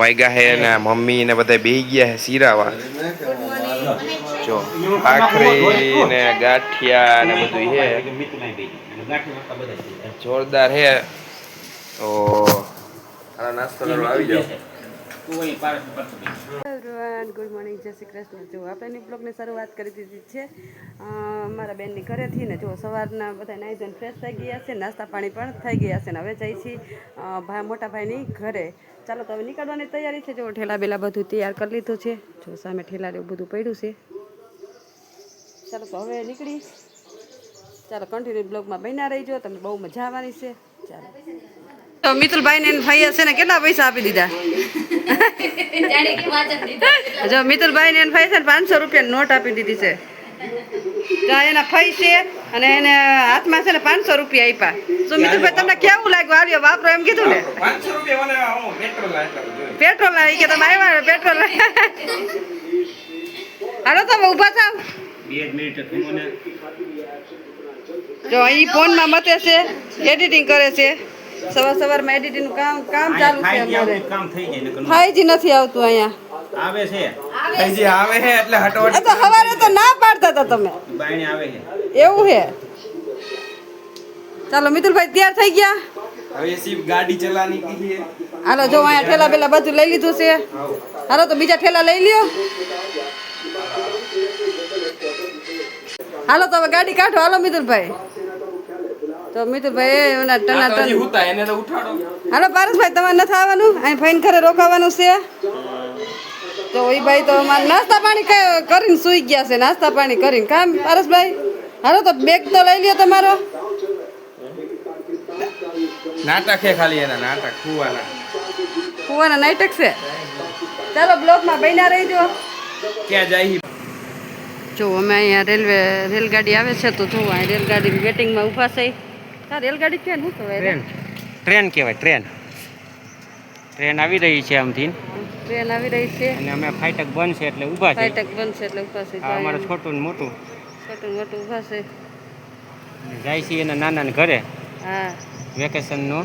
વાગ્યા હે ને મમ્મી ને બધા બેહી ગયા હે સિરાવા. જો ભાખરી ને ગાંઠિયા ને બધું હે જોરદાર હે. તો આ નાસ્તો કરવા આવી જાવ. ગુડ મોર્નિંગ, જય શ્રી કૃષ્ણ. જો આપણે બ્લોગની શરૂઆત કરી દીધી છે મારા બેનની ઘરેથી ને. જો સવારના બધા નાહી ધોઈને ફ્રેશ થઈ ગયા છે, નાસ્તા પાણી પણ થઈ ગયા છે ને હવે જઈ છીએ મોટા ભાઈની ઘરે. ચાલો તો હવે નીકળવાની તૈયારી છે. જો ઠેલા બેલા બધું તૈયાર કરી લીધું છે. જો સામે ઠેલા એવું બધું પડ્યું છે. ચાલો તો હવે નીકળી. ચાલો કન્ટિન્યુ બ્લોગમાં બન્યા રહીજો, તમને બહુ મજા આવવાની છે. ચાલો તો મિતુલભાઈ ને ભાઈ હશે ને કેટલા પૈસા આપી દીધા? જો મિતુલભાઈ ને ભાઈ છે ને 500 રૂપિયા નોટ આપી દીધી છે. એના ફઈ છે અને એને હાથમાં છે ને 500 રૂપિયા આપ્યા. શું મિતુલભાઈ તમને કેવું લાગ્યું? આવ્યો વાપરો એમ કીધું ને. 500 રૂપિયા પેટ્રોલ આવી કે તમે આવ્યા પેટ્રોલ. હાલો તમે ઉભા થાવ. જો અહીં ફોનમાં મતે છે, એડિટિંગ કરે છે. સવારમાં એડિટિંગ નું કામ ચાલુ છે. અમારે કામ થઈ જાય. ફાઈજી નથી આવતું અહીંયા. આવે છે ફાઈજી આવે છે એટલે હટવટ. તો હવારે તો ના પાડતા હતા તમે. બાયણે આવે છે એવું છે. ચાલો મિતુલભાઈ તૈયાર થઈ ગયા. હવે સીપ ગાડી ચલાવવાની કીધી. હાલો જો અહીંયા ઠેલા બેલા બધું લઈ લીધું છે. હાલો તો બીજા ઠેલા લઈ લ્યો. હાલો તો હવે ગાડી કાઢો. હાલો મિતુલભાઈ. તો મિતુલભાઈ એના ટનાટન એને તો ઉઠાડો. હાલો પારસભાઈ તમારે નથી આવવાનું, અહીં ફાઈન ઘરે રોકાવાનું છે. તો એ ભાઈ તો અમારે નાસ્તા પાણી કરીને સૂઈ ગયા છે. નાસ્તા પાણી કરીને કામ પારસભાઈ. હાલો તો બેગ તો લઈ લ્યો તમારો. નાટક છે ખાલી એના નાટક કુવાના નાટક છે. ચાલો બ્લોકમાં બન્યા રહીજો. ક્યાં જાય? જો અમે અહીંયા રેલગાડી આવે છે તો જો અહીં રેલગાડી વેટિંગમાં ઊભા છે. રેલગાડી છે ને શું કહેવાય? ટ્રેન કહેવાય. ટ્રેન આવી રહી છે આમથી. ટ્રેન આવી રહી છે અને અમે ફાટક બંધ છે એટલે ઊભા છે. ફાટક બંધ છે એટલે ઊભા છે. અમારું છોટું ને મોટું ઊભા છે. જાય છે એના નાના ઘરે. હા વેકેશનનો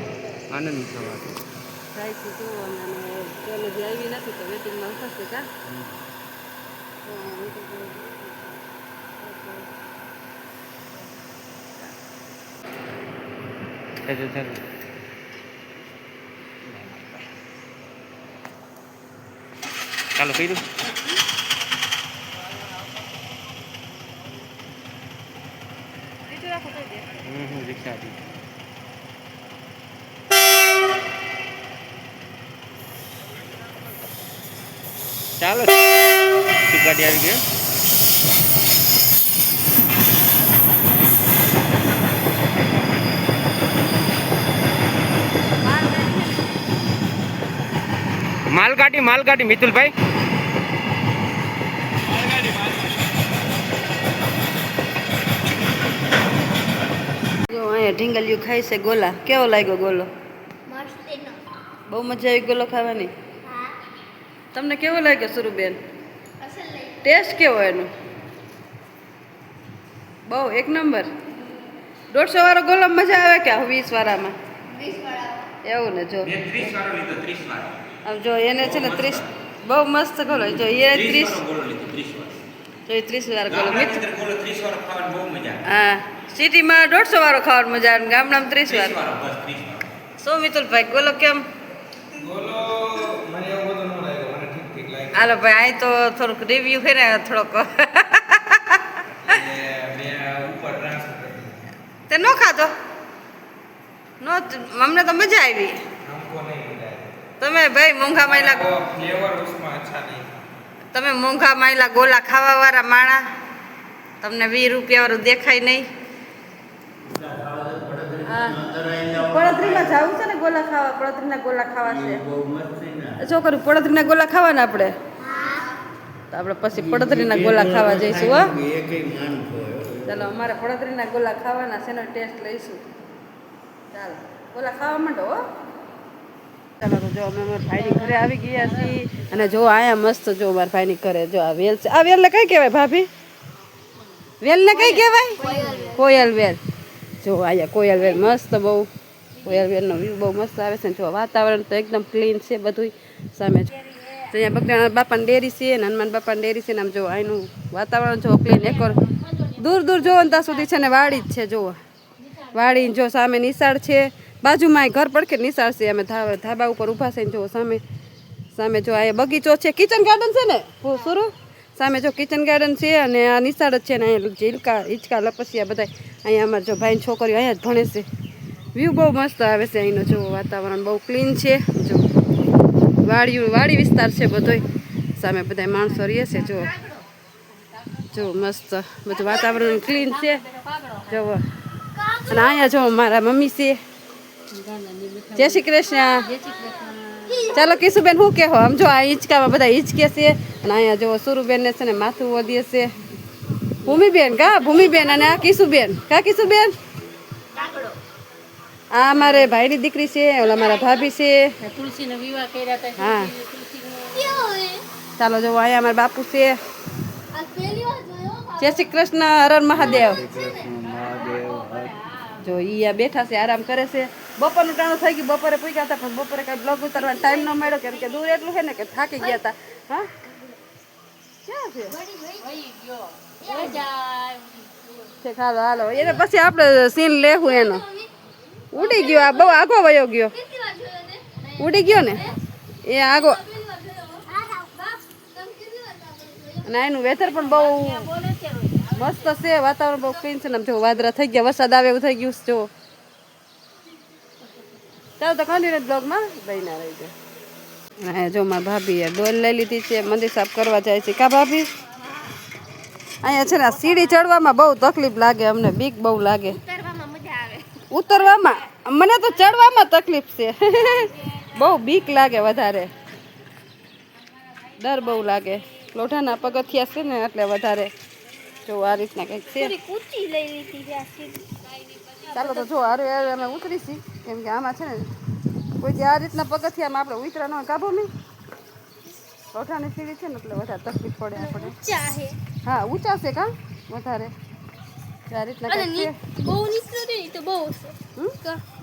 આનંદ થવા જાય છે. જો ટ્રેન હજી આવી નથી તો વેટિંગમાં ઊભા છે. કા ચાલો કીધું. રિક્ષા હતી. ચાલો ગાડી આવી ગઈ. માલગાડી મિતુલભાઈ. જો અહીંયા ઢીંગલિયું ખાય છે. ગોલા કેવો લાગ્યો? ગોલો બહુ મજા આવી ગોલો ખાવાની. તમને કેવો લાગ્યો સુરુબેન? ટેસ્ટ કેવો એનો? બહુ એક નંબર. 150 વાળો ગોલો મજા આવે કે 20 વાળામાં? એવું ને. જો આમ જો એને છે ને 30 બહુ મસ્ત ગોલો. જો એ 30 જો 30 વાળો ગોલો. હા સિટીમાં 150 વાળો ખાવાની મજા આવે, ગામડામાં 30 વાળો. શું મિતુલભાઈ ગોલો કેમ? હાલો ભાઈ અહીં તો થોડુંક રિવ્યુ છે ને થોડોક. તે નો ખાધો નો? અમને તો મજા આવી. તમે ભાઈ મોંઘા માયલા ગોલા ખાવા વાળા માણા. તમને 20 રૂપિયા વાળું દેખાય નહીં. પડોતરીમાં જવું છે ને ગોલા ખાવા. પડોતરીના ગોલા ખાવા છે. શું કરું? પડોતરીના ગોલા ખાવાના આપણે. તો આપણે પછી પડોતરીના ગોલા ખાવા જઈશું. હો ચાલો અમારે પડોતરીના ગોલા ખાવાના છે. એનો ટેસ્ટ લઈશું. ચાલો ગોલા ખાવા માંડો. હો ચાલો તો જો અમે અમારા ભાઈની ઘરે આવી ગયા છીએ. અને જો આયા મસ્ત જો મારા ભાઈની ઘરે જો આ વેલ છે. આ વેલને કઈ કહેવાય ભાભી? વેલને કઈ કહેવાય? કોયલ વેલ. જો આયા કોયલ વેલ મસ્ત બહુ કોયલવેલનો વ્યૂ બહુ મસ્ત આવે છે. જો વાતાવરણ તો એકદમ ક્લીન છે બધું. સામે જો અહીંયા બગદાણા બાપાની ડેરી છે અને હનુમાન બાપાની ડેરી છે ને આમ જો અહીંનું વાતાવરણ જો ક્લીન એકવાર દૂર દૂર જોવો ને ત્યાં સુધી છે ને વાડી જ છે. જુઓ વાડી જો સામે નિશાળ છે, બાજુમાં ઘર પડખે નિશાળ છે. અમે ધાબા ઉપર ઊભા છે. જો સામે સામે જો આ બગીચો છે, કિચન ગાર્ડન છે ને સુરુ સામે જો કિચન ગાર્ડન છે અને આ નિશાળ જ છે ને અહીંયા હિંચકા લપસિયા બધા અહીંયા અમારે જો ભાઈની છોકરીઓ અહીંયા જ ભણે છે. વ્યૂ બહુ મસ્ત આવે છે અહીંનો. જો વાતાવરણ બહુ ક્લીન છે. જો વાડી વિસ્તાર છે બધોય. સામે બધા માણસો રહે છે. જો મસ્ત બધું વાતાવરણ ક્લીન છે. જો અને અહીંયા જો મારા મમ્મી છે. જય શ્રી કૃષ્ણ. ચાલો કિશુબેન શું કહો? આમ જો આ હિંચકામાં બધા હિંચકે છે અને અહીંયા જો સુરુબેનને છે ને માથું ઓદીએ છે. ભૂમિબેન ભૂમિબેન અને આ કિશુબેન કિશુબેન આ મારે ભાઈની દીકરી છે, ઓલા મારા ભાભી છે. તુલસીનો વિવાહ કર્યા હતા. હા ચાલો જો અહીંયા અમારા બાપુ છે. જય શ્રી કૃષ્ણ. હર મહાદેવ. જો ઈ આ બેઠા છે, આરામ કરે છે. બપોરનું ટાણું થઈ ગયું, બપોરે પૂગ્યા હતા પણ બપોરે કાંઈ બ્લોગ ઉતારવાનો ટાઈમ ન મળ્યો કેમ કે દૂર એટલું છે ને કે થાકી ગયા હતા. હા ક્યાં છે હાલો એને પછી આપણે સીન લેવું એનો. ઉડી ગયો આ બહુ આગો વયો ગયો. ઉડી ગયો ને એ આગો. અને એનું વેધર પણ બહુ મસ્ત છે, વાતાવરણ બહુ ક્લીન છે ને. જો વાદળા થઈ ગયા, વરસાદ આવે એવું થઈ ગયું. જો ચાલો તો કન્ટિન્યુ બ્લોગમાં બહીના રહી જાય. અને જો મારા ભાભીએ ડોલ લઈ લીધી છે, મંદિર સાફ કરવા જાય છે. કા ભાભી અહીંયા છે ને સીડી ચડવામાં બહુ તકલીફ લાગે અમને, બીક બહુ લાગે. ઉતરવામાં મને તો ચડવામાં તકલીફ છે. બહુ બીક લાગે, વધારે ડર બહુ લાગે. લોઢાના પગથિયા છે ને એટલે વધારે. જો આ રીતના કંઈક છે. ચાલો તો જો હારે અમે ઉતરીશી કેમ કે આમાં છે ને કોઈ આ રીતના પગથિયામાં આપણે ઉતરા ન કાબુ નહીં. લોઢાની સીડી છે ને એટલે વધારે તકલીફ પડે આપણે. હા ઊંચા છે કા વધારે. આ રીતના કંઈક છે. બહુ નીચલો નહીં તો બહુ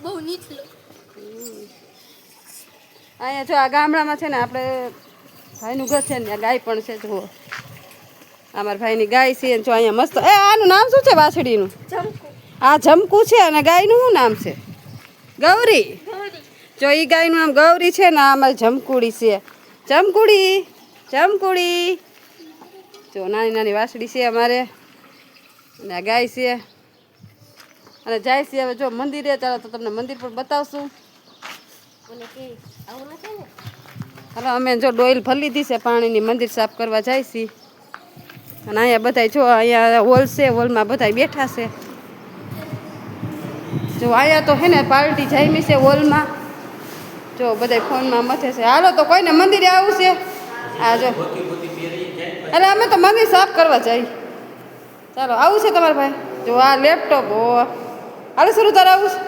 બહુ નીચલો. અહીંયા જો આ ગામડામાં છે ને આપણે ભાઈનું ઘર છે ને ત્યાં ગાય પણ છે. જુઓ અમારા ભાઈની ગાય છે. જો અહીંયા મસ્ત આનું નામ શું છે વાછડીનું? આ જમકુ છે અને ગાયનું શું નામ છે? ગૌરી. જો એ ગાયનું નામ ગૌરી છે ને અમારી જમકુડી છે. જમકુડી જો નાની નાની વાછડી છે અમારે અને આ ગાય છે અને જાય છે. હવે જો મંદિરે ચાલો તો તમને મંદિર પણ બતાવશું. હાલો અમે જો ડોઈલ ભરી લીધી છે પાણીની, મંદિર સાફ કરવા જાય છે. અને અહીંયા બધા જો અહીંયા હોલ છે, હોલમાં બધા બેઠા છે. જો અહીંયા તો હે ને પાર્ટી જામી છે હોલમાં. જો બધા ફોનમાં મથે છે. હાલો તો કોઈને મંદિરે આવું છે. હા જો એટલે અમે તો મંદિર સાફ કરવા જઈએ. ચાલો આવું છે તમારા ભાઈ? જો આ લેપટોપ હાલો શરૂ તારે આવું છે?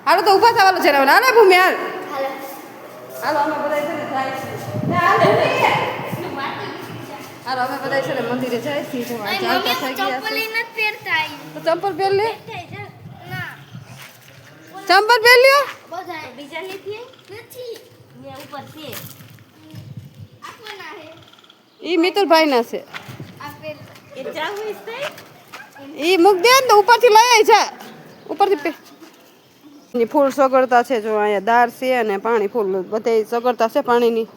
હાલો તો ઊભા થવાનું છે. હાલે ભૂમિ હાલ. હાલો અમે બધા છે ને જાય છે. હાલો અમે બધા છે ને મંદિરે જાય છીએ. જો ચાલતા થઈ ગયા છે. તો ચંપલ પહેર લે. ચંપલ પહેર લ્યો. ઈ મિતુલભાઈ ના છે. ઈ મૂક દે ને તો ઉપરથી લઈ આવી છે. ઉપરથી ફૂલ સગડતા છે. જો અહીંયા દાળ છે અને પાણી ફૂલ બધે સગડતા છે પાણીની.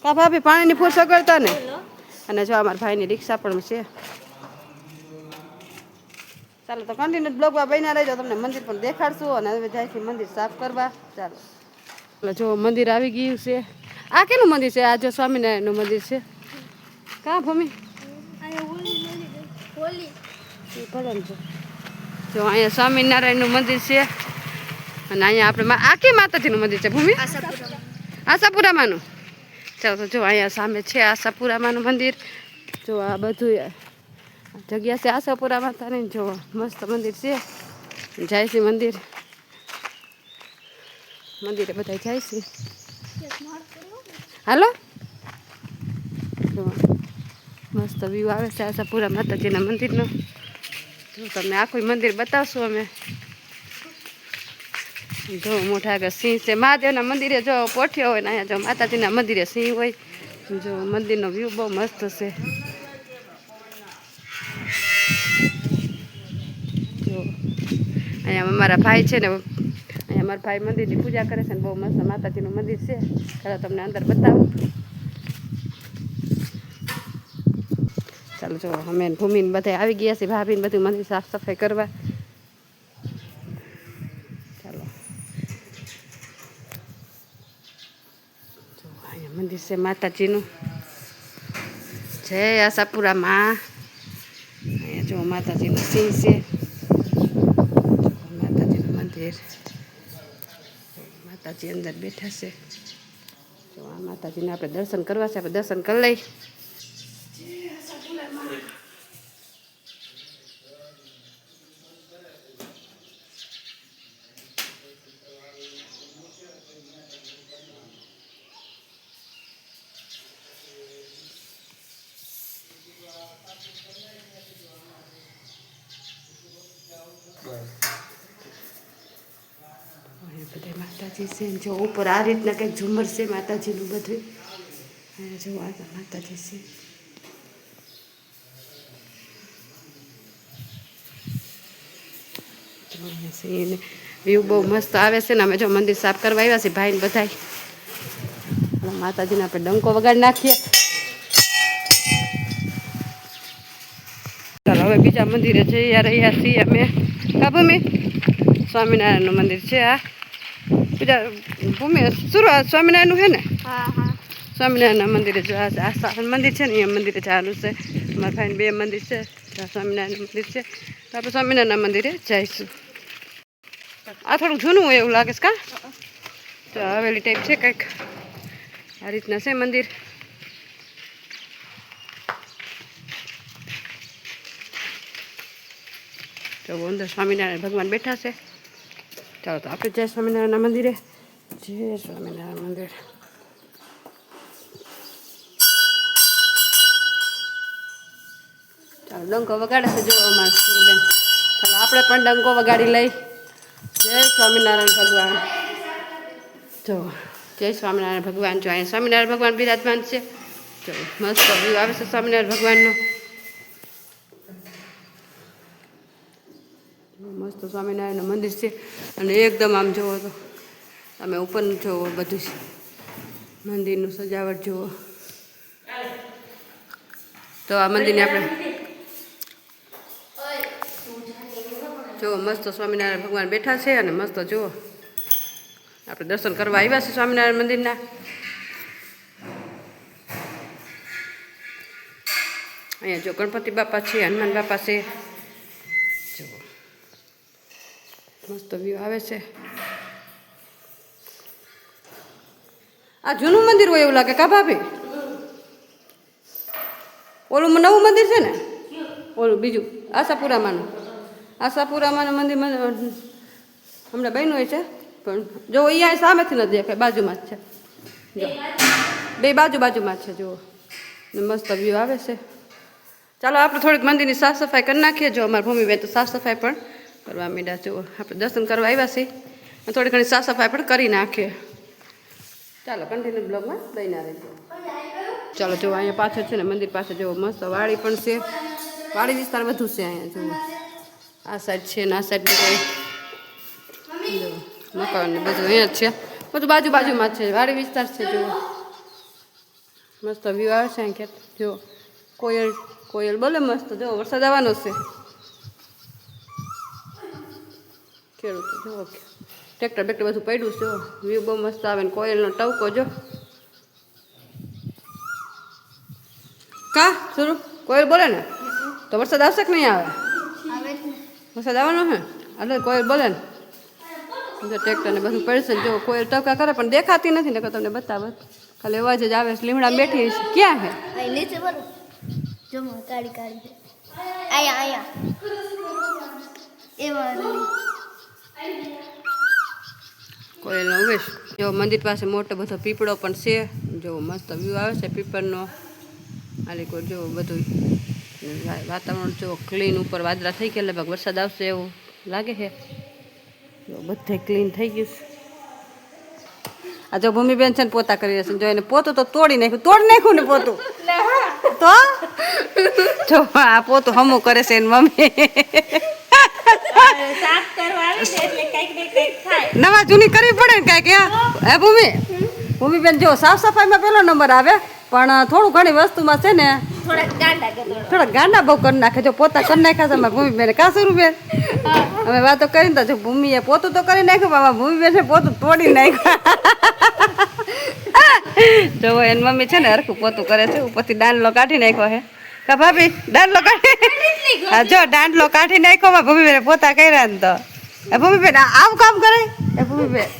કા ભાભી પાણીની ફૂલ સગડતા ને. અને જો અમારા ભાઈની રિક્ષા પણ છે. ચાલો તો કન્ટિન્યુ બ્લોગમાં બન્યા રહેજો, તમને મંદિર પણ દેખાડશું. અને હવે જાય છે મંદિર સાફ કરવા. ચાલો જો મંદિર આવી ગયું છે. આ કેનું મંદિર છે? આ જો સ્વામિનારાયણનું મંદિર છે. કા ભૂમિ જો અહીંયા સ્વામિનારાયણનું મંદિર છે. અને અહીંયા આપણે આ કે માતાજીનું મંદિર છે ભૂમિ? આશાપુરામાંનું. ચાલો તો જો અહીંયા સામે છે આશાપુરામાંનું મંદિર. જો આ બધું જગ્યા છે આશાપુરા માતાની. જો મસ્ત મંદિર છે. જાય છે મંદિરે બધા જાય છે. હાલો જો મસ્ત વ્યૂ આવે છે આશાપુરા માતાજીના મંદિરનો. જો તમને આખું મંદિર બતાવશું અમે. જો મોટા આગળ સિંહ છે. મહાદેવના મંદિરે જો પોઠ્યો હોય ને અહીંયા જો માતાજીના મંદિરે સિંહ હોય. જો મંદિરનો વ્યૂ બહુ મસ્ત છે. જો અહીંયા અમારા ભાઈ છે ને, અહીંયા મારા ભાઈ મંદિરની પૂજા કરે છે ને બહુ મસ્ત માતાજીનું મંદિર છે. ચાલો તમને અંદર બતાવું. ચાલો જો અમે ભૂમિને બધા આવી ગયા છીએ, ભાભીને બધું મંદિર સાફ સફાઈ કરવા. ચાલો જો અહીંયા મંદિર છે માતાજીનું. જય આશાપુરા માં. અહીંયા જો માતાજીનું સિંહ છે. માતાજીનું મંદિર. માતાજી અંદર બેઠા છે. જો આ માતાજીને આપણે દર્શન કરવા છે, આપણે દર્શન કરી લઈ. બધા માતાજી છે જો ઉપર આ રીતના કંઈક ઝુમર છે માતાજીનું બધું. જો આ માતાજી છે. વ્યૂ બહુ મસ્ત આવે છે ને. અમે જો મંદિર સાફ કરવા આવ્યા છીએ ભાઈને બધાય. માતાજીને આપણે ડંકો વગાડી નાખીએ. ચાલો હવે બીજા મંદિરે જઈ રહ્યા છીએ અમે. ભૂમિ સ્વામિનારાયણનું મંદિર છે. આ બીજા ભૂમિ સ્વામિનારાયણનું છે ને. સ્વામિનારાયણના મંદિરે જો આ મંદિર છે ને એ મંદિરે જવાનું છે. મારા ભાઈને 2 મંદિર છે. સ્વામિનારાયણ મંદિર છે તો આપણે સ્વામિનારાયણના મંદિરે જઈશું. આ થોડું જૂનું હોય એવું લાગે છે કા. તો હવેલી ટાઈપ છે કંઈક આ રીતના છે મંદિર. તો અંદર સ્વામિનારાયણ ભગવાન બેઠા છે. ચાલો તો આપણે જય સ્વામિનારાયણના મંદિરે. જય સ્વામિનારાયણ મંદિર. ચાલો ડંકો વગાડે છે જો અમારા સુરબેન. ચાલો આપણે પણ ડંકો વગાડી લઈ. જય સ્વામિનારાયણ ભગવાન. જો જય સ્વામિનારાયણ ભગવાન. જો અહીંયા સ્વામિનારાયણ ભગવાન બિરાજમાન છે. જો મસ્ત વ્યૂ આવે છે સ્વામિનારાયણ ભગવાનનો. મસ્ત સ્વામિનારાયણનું મંદિર છે અને એકદમ આમ જુઓ તો તમે ઉપરનું જુઓ બધું મંદિરનું સજાવટ જુઓ. તો આ મંદિરને આપણે જુઓ મસ્ત સ્વામિનારાયણ ભગવાન બેઠા છે અને મસ્ત જુઓ આપણે દર્શન કરવા આવ્યા છીએ સ્વામિનારાયણ મંદિરના. અહીંયા જો ગણપતિ બાપા છે, હનુમાન બાપા છે. જુઓ મસ્ત વ્યૂ આવે છે. આ જૂનું મંદિર હોય એવું લાગે કા ભાભી. ઓલું નવું મંદિર છે ને, ઓલું બીજું આશાપુરામાંનું. આશાપુરામાંનું મંદિર હમણાં બન્યું હોય છે પણ જો અહીંયા સામેથી નથી દેખાય, બાજુમાં જ છે. જો 2 બાજુમાં જ છે. જુઓ મસ્ત વ્યૂ આવે છે. ચાલો આપણે થોડીક મંદિરની સાફ સફાઈ કરી નાખીએ. જો અમારા ભૂમિબેન તો સાફ સફાઈ પણ કરવા માંડ્યા. જુઓ આપણે દર્શન કરવા આવ્યા છીએ, થોડી ઘણી સાફ સફાઈ પણ કરી નાખીએ. ચાલો કન્ટિન્યુ બ્લોગમાં દઈને રહેજો. ચાલો જો અહીંયા પાછળ છે ને મંદિર પાસે જો મસ્ત વાડી પણ છે. વાડી વિસ્તાર વધુ છે અહીંયા. જુઓ આ સાઈડ છે ને આ સાઈડ બધું મકાન ને બધું અહીંયા જ છે. બધું બાજુમાં જ છે. વાડી વિસ્તાર છે. જુઓ મસ્ત વ્યૂ આવે છે અહીં. જો કોયલ બોલે મસ્ત. જો વરસાદ આવવાનો છે. ખેડૂતો જુઓ ટ્રેક્ટર બેક્ટર બધું પડ્યું છે. વ્યૂ બહુ મસ્ત આવે ને કોયલનો ટવકો જો કા શરૂ કોયલ બોલે ને તો વરસાદ આવશે કે નહીં આવે. વરસાદ આવવાનો હે એટલે કોયલ બોલે ને જો ટ્રેક્ટર ને બધું પડશે. જો કોયલ ટવકા કરે પણ દેખાતી નથી ને તમને બતાવે ખાલી અવાજ જ આવે. લીમડા બેઠી છે. ક્યાં હે નીચે બોલો. જો કાળી કાળી આયા એવા કોયલનો ઉવેશ. જો મંદિર પાસે મોટો બધો પીપળો પણ છે. જો મસ્ત વ્યૂ આવે છે પીપળનો. આલી કોઈ જો બધું વાતાવરણ જો ક્લીન. ઉપર વાદળા થઈ ગયા લગભગ વરસાદ આવશે એવું લાગે છે. જો બધે ક્લીન થઈ ગયું છે. આ જો ભૂમિબેન છે ને પોતા કરી છે, જો એને પોતું તો તોડી નાખ્યું ને પોતું તો જો આ પોતું હમું કરે છે એની મમ્મી. નવા જૂની કરવી પડે ને કાંઈક. હે ભૂમિબેન જો સાફ સફાઈમાં પહેલો નંબર આવે, પણ થોડું ઘણી વસ્તુમાં છે ને થોડા ગાંડા બહુ કરી નાખે. જો પોતા કરી નાખ્યા છે અમારા ભૂમિબેન. કા સ્વરૂપબેન અમે વાતો કરીને તો જો ભૂમિએ પોતું તો કરી નાખ્યું, પણ ભૂમિબેન છે પોતું તોડી નાખ્યું. જો એની મમ્મી છે ને હરખું પોતું કરે છે, ઉપરથી દાંડલો કાઢી નાખ્યો હે. કા ભાભી દાંડલો કાઢી? હા જો દાંડલો કાઢી નાખ્યો માં ભૂમિબેન પોતા કર્યા ને તો. એ ભૂમિબેન આવું કામ કરે એ ભૂમિબેન.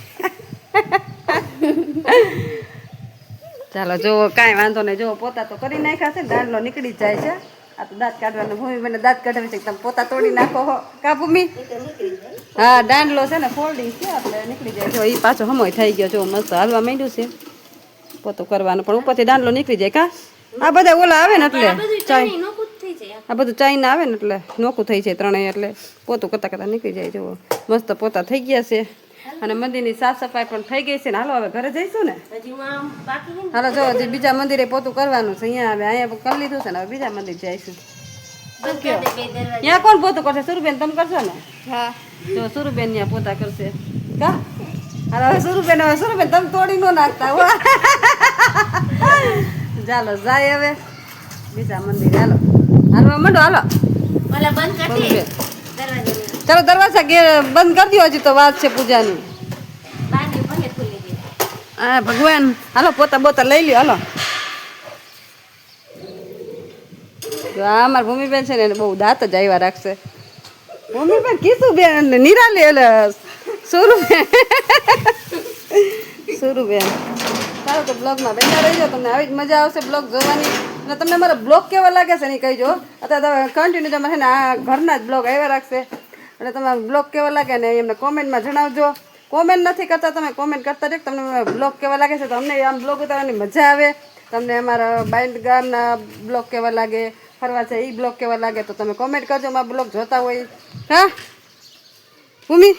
ચાલો જો કાંઈ વાંધો નહીં. જો પોતા તો કરી નાખ્યા છે, દાંડલો નીકળી જાય છે. આ તો દાંત કાઢવાનો ભૂમિબેન દાંત કાઢવી છે, તમે પોતા તોડી નાખો હો કા ભૂમિ? હા દાંડલો છે ને ફોલ્ડિંગ છે એટલે નીકળી જાય. જો એ પાછો સમય થઈ ગયો, જો મસ્ત હાલવા માંડ્યું છે પોતું કરવાનું, પણ ઉપરથી દાંડલો નીકળી જાય. કા આ બધા ઓલા આવે ને એટલે આ બધું ચાઈના આવે ને એટલે નોખું થઈ જાય ત્રણેય, એટલે પોતું કરતા કરતા નીકળી જાય. જો મસ્ત પોતા થઈ ગયા છે અને મંદિરની સાફ સફાઈ પણ થઈ ગઈ છે ને. હાલો હવે ઘરે જઈશું ને. હાલો જો હજી બીજા મંદિરે પોતું કરવાનું છે. અહીંયા કરી લીધું છે ને, હવે બીજા મંદિર જઈશું. ત્યાં કોણ પોતું કરશે? સુરુબેન તમે કરશો ને? હા જો સુરુબેન ત્યાં પોતા કરશે. કા હાલો હવે સુરુબેન તમે તોડી ન નાખતા હો. ચાલો જાય હવે બીજા મંદિર. હાલો હાલવા માંડો. હાલો ચાલો દરવાજા બંધ કરી દો, હજી તો વાત છે પૂજાની. હા ભગવાન. હાલો પોતા બોતા લઈ લ્યો. હાલો જો આ અમારા ભૂમિબેન છે ને એને બહુ દાંત જ આવ્યા રાખશે. ભૂમિબેન કીધું બેન નિરાલી એટલે સુરુબેન. સારું તો બ્લોગમાં બેઠા રહીજો, તમને આવી જ મજા આવશે બ્લોગ જોવાની. અને તમને મારા બ્લોગ કેવા લાગે છે એ કહીજો. અત્યારે કન્ટિન્યુ તમે છે ને આ ઘરના જ બ્લોગ આવ્યા રાખશે, એટલે તમારા બ્લોગ કેવા લાગે ને એમને કોમેન્ટમાં જણાવજો. કોમેન્ટ નથી કરતા તમે, કોમેન્ટ કરતા રહો તમને બ્લોગ કેવા લાગે છે. તો અમને આમ બ્લોગ ઉતારવાની મજા આવે. તમને અમારા બાઇન્ડ ગામના બ્લોગ કેવા લાગે, ફરવા છે એ બ્લોગ કેવા લાગે, તો તમે કોમેન્ટ કરજો. અમારા બ્લોગ જોતા હોય. હા ભૂમિ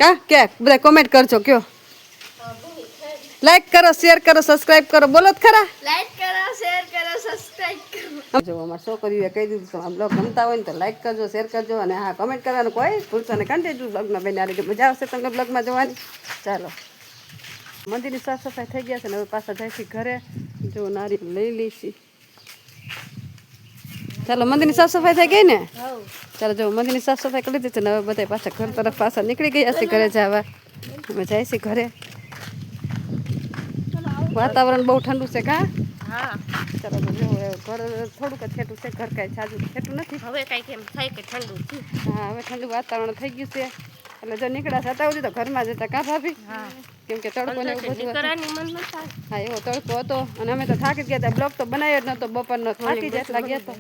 કા કે બધા કોમેન્ટ કરજો. કયો લાઈક કરો, શેર કરો, સબસ્ક્રાઇબ કરો. બોલો જ ખરા. લાઈક કરો, શેર કરો, સબસ્ક્રાઇબ કરો. જો અમારા છોકરીઓએ કહી દીધું તો આ બ્લોગ ગમતા હોય ને તો લાઈક કરજો, શેર કરજો અને હા કમેન્ટ કરવાનું કોઈ ભૂલશો ને. કન્ટિન્યુ બ્લોગમાં બેન આ રીતે મજા આવશે તમને બ્લોગમાં જોવાની. ચાલો મંદિરની સાફ સફાઈ થઈ ગયા છે ને હવે પાછા જઈશું ઘરે. જો નારિયેળ લઈ લઈશી. ચાલો મંદિરની સાફ સફાઈ થઈ ગઈ ને. ચાલો જો મંદિરની સાફ સફાઈ કરી દીધી છે ને હવે બધા પાછા ઘર તરફ પાછા નીકળી ગયા છે ઘરે જવા. અમે જઈશું ઘરે. વાતાવરણ બહુ ઠંડુ છે. કા હા ચાલો તો જો ઘર થોડુંક જ છેટું છે, ઘર કાંઈ છાજુ છેટું નથી. હવે કઈ એમ થાય કે ઠંડુ થયું. હા હવે ઠંડુ વાતાવરણ થઈ ગયું છે એટલે જો નીકળ્યા હતા સુધી તો ઘરમાં જતા. કા ભાભી? કેમ કે તડકો ને એવું બધું હતું. હા એવો તડકો હતો અને અમે તો થાકી ગયા હતા. બ્લોગ તો બનાવ્યો જ નહોતો બપોરનો, થાકી જ એટલા ગયા હતા.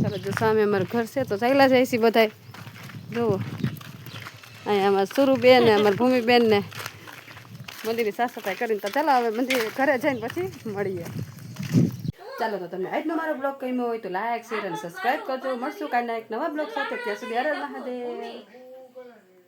ચાલો જો સામે અમારું ઘર છે તો ચાલ્યા જઈશી બધાય. જુઓ અહીંયા અમારા સુરુબેન ને અમારા ભૂમિબેન ને મંદિરની સાફ સફાઈ કરીને તો ચાલો હવે મંદિર ઘરે જઈને પછી મળીએ. ચાલો તો તમને આજનો મારો બ્લોગ ગમ્યો હોય તો લાઈક, શેર અને સબસ્ક્રાઈબ કરજો. મળશું કાલના એક નવા બ્લોગ સાથે. ત્યાં સુધી હર હર મહાદેવ.